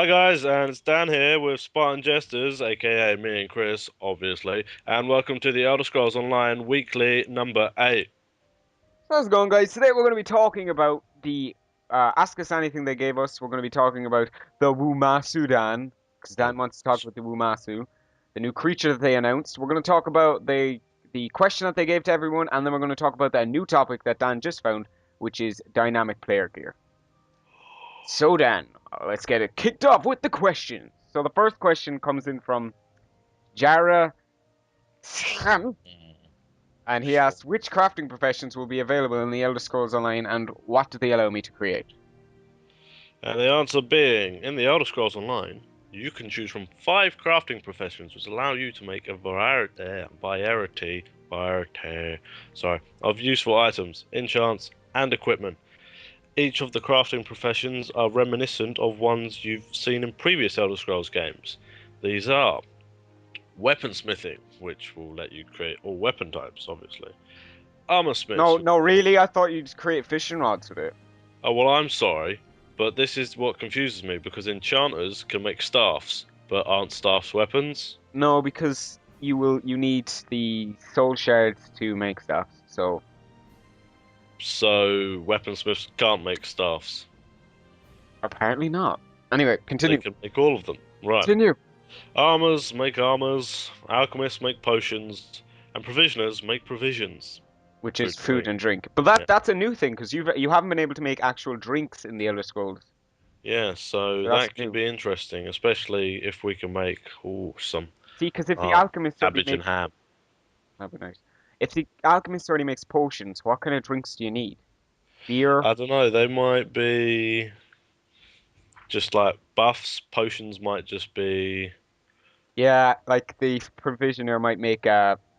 Hi guys, and it's Dan here with Spartanjesters, aka me and Chris, obviously, and welcome to the Elder Scrolls Online Weekly number 8. So how's it going, guys? Today we're going to be talking about the Ask Us Anything they gave us. We're going to be talking about the Wumasu Dan, because Dan wants to talk about the Wumasu, the new creature that they announced. We're going to talk about the question that they gave to everyone, and then we're going to talk about that new topic that Dan just found, which is dynamic player gear. So Dan, let's get it kicked off with the questions. So the first question comes in from Jara Sam, and he asks, which crafting professions will be available in the Elder Scrolls Online, and what do they allow me to create? And the answer being, in the Elder Scrolls Online, you can choose from 5 crafting professions which allow you to make a variety of useful items, enchants, and equipment. Each of the crafting professions are reminiscent of ones you've seen in previous Elder Scrolls games. These are weaponsmithing, which will let you create all weapon types, obviously. Armor No, smiths. no, really? I thought you'd create fishing rods with it. Oh, well, I'm sorry, but this is what confuses me because enchanters can make staffs, but aren't staffs weapons? No, because you need the soul shards to make stuff. So So weaponsmiths can't make staffs. apparently not. Anyway, They continue. can make all of them. Right. Continue. Armors make armors, alchemists make potions, and provisioners make provisions. Which is Food and food drink. and drink. But Yeah. that's a new thing because you haven't been able to make actual drinks in the Elder Scrolls. Yeah, so So that's that could new. be interesting, especially if we can make some See, because if the uh, alchemist already cabbage and makes, ham. that'd be nice. If the alchemist already makes potions, what kind of drinks do you need? Beer? I don't know, they might be just like buffs. Potions might just be. Yeah, like the provisioner might make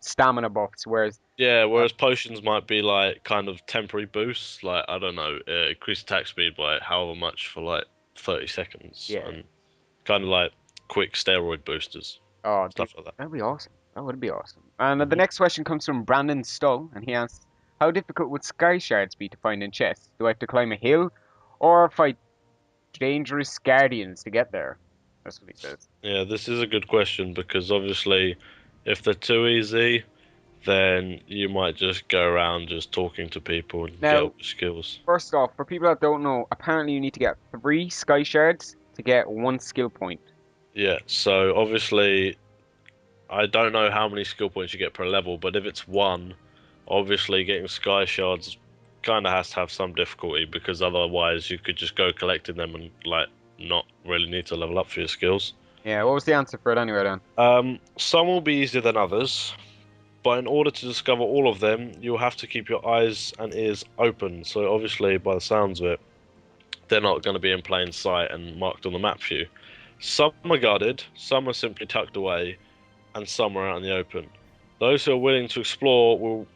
stamina buffs, whereas Yeah, uh, whereas potions might be like kind of temporary boosts. Like, I don't know, increase attack speed by however much for like 30 seconds yeah. and kind of like quick steroid boosters, Oh, dude, stuff like that. that'd be awesome. That would be awesome. And the Hmm. next question comes from Brandon Stull, and he asks, "How difficult would sky shards be to find in chests? Do I have to climb a hill, or fight dangerous guardians to get there?" That's what he says. Yeah, this is a good question because obviously, if they're too easy, then you might just go around just talking to people and get all Now, the skills. first off, for people that don't know, apparently you need to get 3 sky shards to get 1 skill point. Yeah, so obviously, I don't know how many skill points you get per level, but if it's one, obviously getting sky shards kind of has to have some difficulty because otherwise you could just go collecting them and like not really need to level up for your skills. Yeah, what was the answer for it anyway then? Some will be easier than others, but in order to discover all of them, you'll have to keep your eyes and ears open. So obviously, by the sounds of it, they're not going to be in plain sight and marked on the map for you. Some are guarded, some are simply tucked away, and some are out in the open. Those who are willing to explore will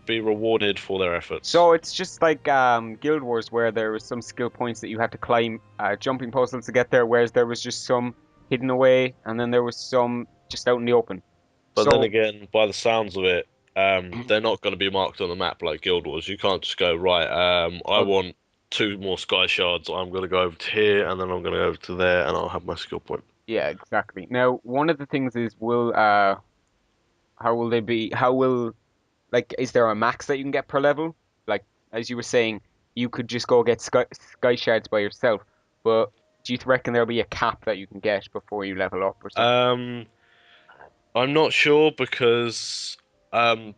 be rewarded for their efforts. So it's just like Guild Wars where there was some skill points that you had to climb jumping puzzles to get there, whereas there was just some hidden away, and then there was some just out in the open. But then So again, by the sounds of it, they're not going to be marked on the map like Guild Wars. You can't just go, right, I uh, want 2 more sky shards. I'm going to go over to here, and then I'm going to go over to there, and I'll have my skill point. yeah, exactly. Now, one of the things is will how will they be? How will like is there a max that you can get per level? Like as you were saying, you could just go get sky shards by yourself, but do you reckon there'll be a cap that you can get before you level up or something? Um, I'm not sure because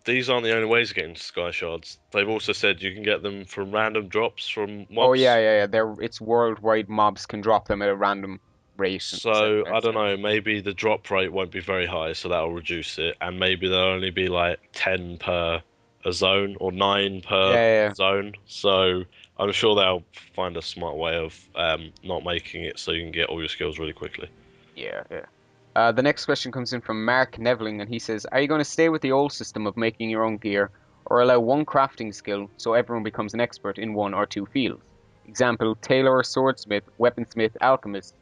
these aren't the only ways of getting sky shards. They've also said you can get them from random drops from Oh yeah, mobs. yeah, yeah. It's worldwide. Mobs can drop them at a random rate, So I don't etc. know, maybe the drop rate won't be very high, so that'll reduce it, and maybe there'll only be like 10 per a zone or 9 Yeah, per yeah, yeah. zone. So I'm sure they'll find a smart way of not making it so you can get all your skills really quickly. Yeah, yeah. The next question comes in from Mark Neveling, and he says, "Are you going to stay with the old system of making your own gear, or allow one crafting skill so everyone becomes an expert in one or two fields? Example: tailor, swordsmith, weaponsmith, alchemist,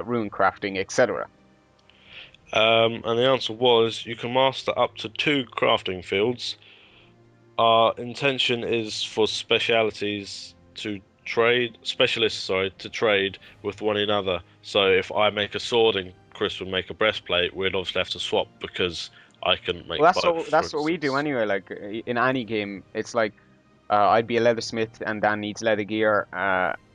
rune crafting, etc." And the answer was you can master up to 2 crafting fields. Our intention is for specialities to trade, specialists, sorry, to trade with one another. So if I make a sword and Chris would make a breastplate, we'd obviously have to swap because I couldn't Well, make both, for that's what we do instance. anyway. Like in any game, it's like I'd be a leathersmith and Dan needs leather gear,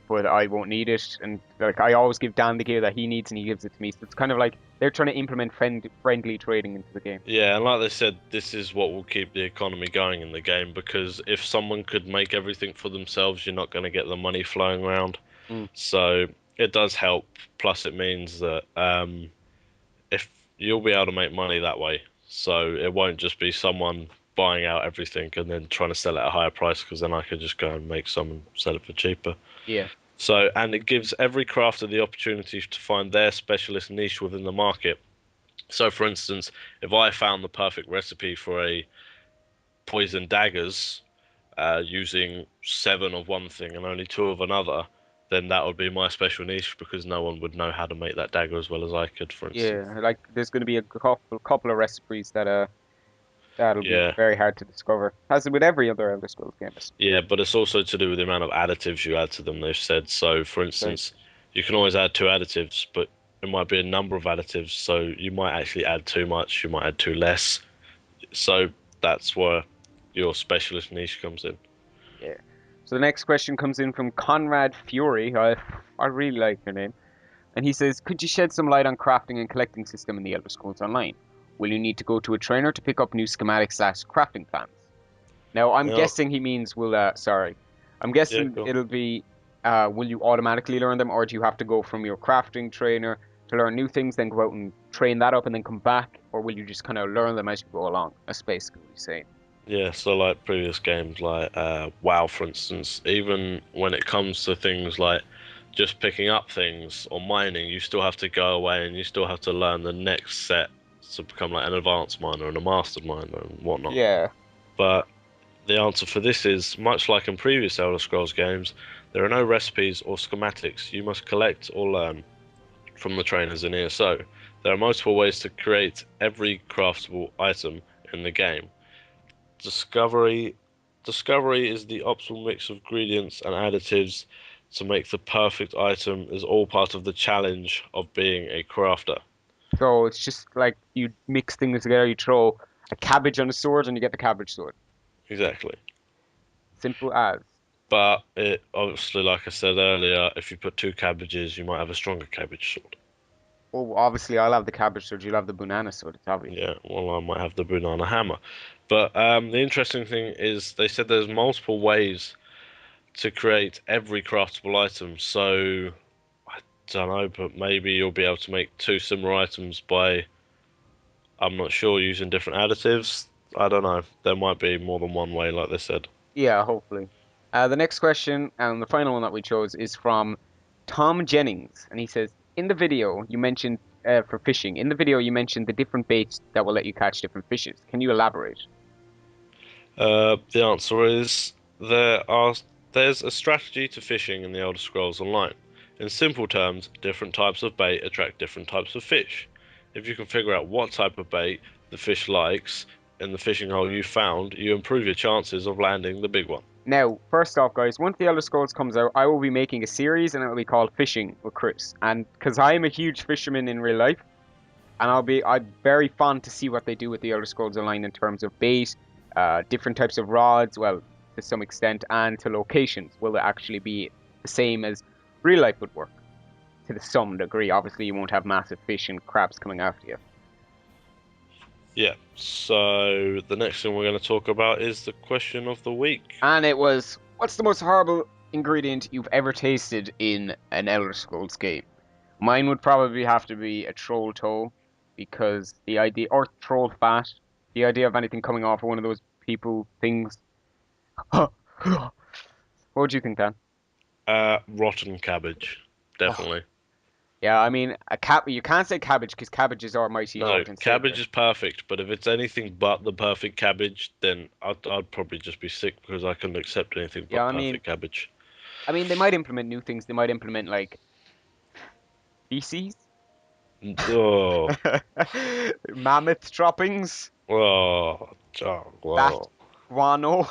but I won't need it. And like I always give Dan the gear that he needs, and he gives it to me. So it's kind of like they're trying to implement friendly trading into the game. Yeah, and like they said, this is what will keep the economy going in the game because if someone could make everything for themselves, you're not going to get the money flowing around. Mm. So it does help. Plus, it means that if you'll be able to make money that way, so it won't just be someone buying out everything and then trying to sell it at a higher price because then I could just go and make some and sell it for cheaper. Yeah. So, and it gives every crafter the opportunity to find their specialist niche within the market. So, for instance, if I found the perfect recipe for a poison daggers using seven of one thing and only two of another, then that would be my special niche because no one would know how to make that dagger as well as I could, for instance. Yeah, like there's going to be a couple of recipes that that'll be Yeah, very hard to discover, as with every other Elder Scrolls game. yeah, but it's also to do with the amount of additives you add to them, they've said. So, for Right. instance, you can always add two additives, but it might be a number of additives, so you might actually add too much, you might add too less. So that's where your specialist niche comes in. Yeah. So the next question comes in from Conrad Fury. I really like your name. And he says, could you shed some light on crafting and collecting system in the Elder Scrolls Online? Will you need to go to a trainer to pick up new schematics / crafting plans? Now, I'm Yeah, guessing he means sorry. I'm yeah, guessing cool. it'll be, will you automatically learn them, or do you have to go from your crafting trainer to learn new things, then go out and train that up and then come back, or will you just kind of learn them as you go along? That's basically what he's saying. Yeah, so like previous games like WoW, for instance, even when it comes to things like just picking up things or mining, you still have to go away and you still have to learn the next set to become like an advanced miner and a master miner and whatnot. Yeah. But the answer for this is much like in previous Elder Scrolls games, there are no recipes or schematics. You must collect or learn from the trainers in ESO. There are multiple ways to create every craftable item in the game. Discovery Discovery is the optimal mix of ingredients and additives to make the perfect item is all part of the challenge of being a crafter. So it's just like you mix things together, you throw a cabbage on a sword and you get the cabbage sword. Exactly. Simple as. But it obviously, like I said earlier, if you put two cabbages, you might have a stronger cabbage sword. Oh, obviously I'll have the cabbage sword, you'll have the banana sword, it's obvious. Yeah, well, I might have the banana hammer. But the interesting thing is they said there's multiple ways to create every craftable item. So I don't know, but maybe you'll be able to make two similar items by I'm not sure using different additives. I don't know. There might be more than one way, like they said. Yeah, hopefully. The next question, and the final one that we chose, is from Tom Jennings, and he says, in the video you mentioned for fishing, in the video you mentioned the different baits that will let you catch different fishes. Can you elaborate? The answer is there's a strategy to fishing in the Elder Scrolls Online. In simple terms, different types of bait attract different types of fish. If you can figure out what type of bait the fish likes in the fishing hole you found, you improve your chances of landing the big one. Now, first off, guys, once the Elder Scrolls comes out, I will be making a series, and it will be called Fishing with Chris. And because I am a huge fisherman in real life, and I'm very fond to see what they do with the Elder Scrolls Online in terms of bait, different types of rods, well, to some extent, and to locations. Will it actually be the same as real life would work? To the some degree. Obviously, you won't have massive fish and crabs coming after you. Yeah, so the next thing we're going to talk about is the question of the week. And it was, what's the most horrible ingredient you've ever tasted in an Elder Scrolls game? Mine would probably have to be a troll toe, because the idea, or troll fat, the idea of anything coming off of one of those people things. What would you think, Dan? Rotten cabbage, Oh, definitely. yeah, I mean, you can't say cabbage because cabbage is our mighty No, Lord and cabbage Savior. is perfect, but if it's anything but the perfect cabbage, then I'd probably just be sick because I couldn't accept anything Yeah, but perfect cabbage. they might implement new things. They might implement like feces, Oh, mammoth droppings, oh, oh, bat wow. guano.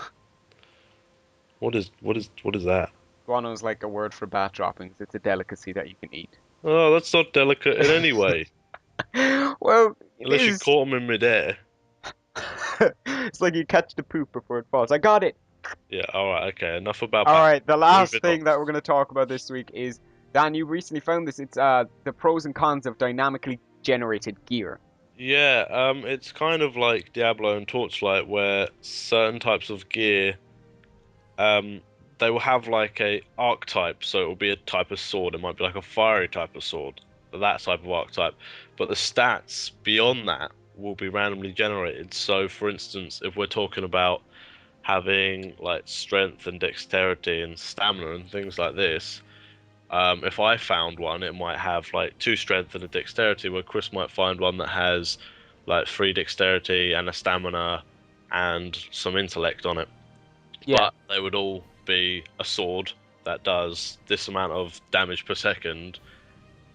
What is that? Guano is like a word for bat droppings. It's a delicacy that you can eat. Oh, that's not delicate in any way. Well, it Unless you is. caught them in midair. It's like you catch the poop before it falls. I got it. Yeah, alright, okay. Enough about All back. right, the last Moving on. thing that we're going to talk about this week is Dan. You recently found this. It's the pros and cons of dynamically generated gear. Yeah, it's kind of like Diablo and Torchlight, where certain types of gear, um, they will have like a archetype, so it will be a type of sword. It might be like a fiery type of sword, that type of archetype. But the stats beyond that will be randomly generated. So, for instance, if we're talking about having like strength and dexterity and stamina and things like this, if I found one, it might have like two strength and a dexterity, where Chris might find one that has like three dexterity and a stamina and some intellect on it. Yeah. But they would all be a sword that does this amount of damage per second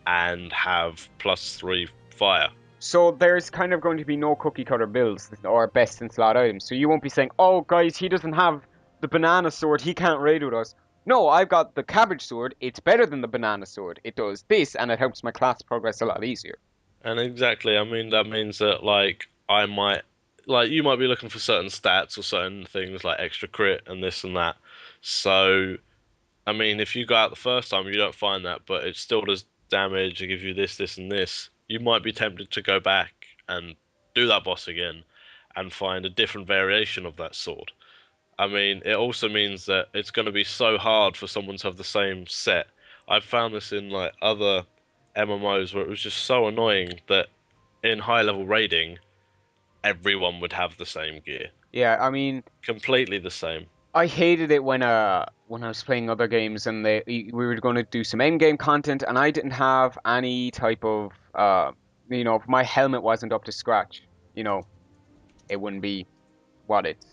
and have +3 fire. So there's kind of going to be no cookie cutter builds or best in slot items. So you won't be saying, "Oh, guys, he doesn't have the banana sword. He can't raid with us." No, I've got the cabbage sword. It's better than the banana sword. It does this, and it helps my class progress a lot easier. And exactly, I mean, that means that like I might, like you might be looking for certain stats or certain things like extra crit and this and that. So I mean, if you go out the first time, you don't find that, but it still does damage. It gives you this, this, and this. You might be tempted to go back and do that boss again and find a different variation of that sword. I mean, it also means that it's going to be so hard for someone to have the same set. I've found this in like other MMOs where it was just so annoying that in high level raiding, everyone would have the same gear. Yeah, I mean, Completely the same. I hated it when I was playing other games and we were going to do some end game content and I didn't have any type of if my helmet wasn't up to scratch, you know, it wouldn't be what it's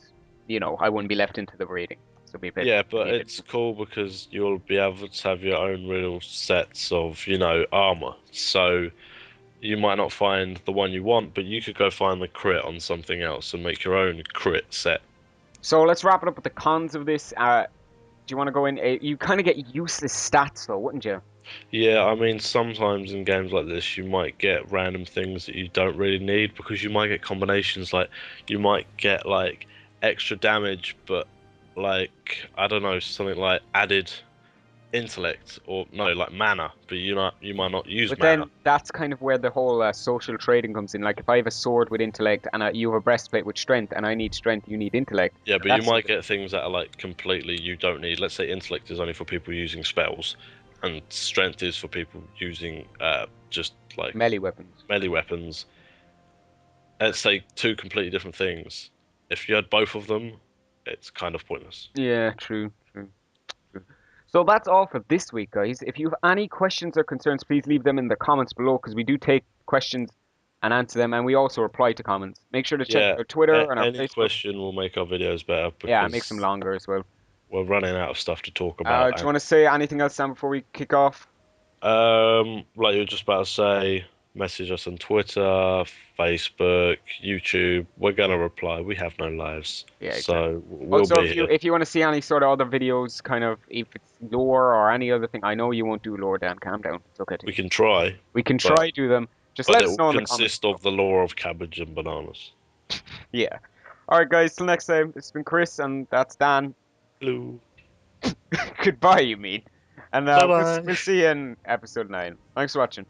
I wouldn't be left into the rating. So Yeah, it'd but be a bit it's cool because you'll be able to have your own real sets of, armor. So you might not find the one you want, but you could go find the crit on something else and make your own crit set. So let's wrap it up with the cons of this. Do you want to go in? You kind of get useless stats though, wouldn't you? Yeah, I mean, sometimes in games like this, you might get random things that you don't really need because you might get combinations like you might get like extra damage, but like I don't know, something like added intellect or no, like mana, but you might not use But mana. then that's kind of where the whole social trading comes in. Like if I have a sword with intellect and you have a breastplate with strength, and I need strength, you need intellect. Yeah, but you That's might get things that are like completely you don't need. Let's say intellect is only for people using spells, and strength is for people using just like melee weapons. melee weapons. Let's say two completely different things. If you had both of them, it's kind of pointless. Yeah, true, true, true. So that's all for this week, guys. If you have any questions or concerns, please leave them in the comments below because we do take questions and answer them, and we also reply to comments. Make sure to check Yeah, our Twitter and our any Facebook. question will make our videos better Yeah, it makes them because longer as well. we're running out of stuff to talk Do about. you want to say anything else, Sam, before we kick off? Like you were just about to say, message us on Twitter, Facebook, YouTube. We're gonna reply. We have no lives, Yeah, exactly. so we'll Also, be here. if you want to see any sort of other videos, kind of if it's lore or any other thing, I know you won't do lore, Dan. Calm down. It's okay to We do. can try, We can but try do them. Just but let it us will know in the comments consist below. of the lore of cabbage and bananas. Yeah. All right, guys. Till next time. It's been Chris, and that's Dan. Hello. Goodbye, you mean? And Bye we'll bye. see you in episode 9. Thanks for watching.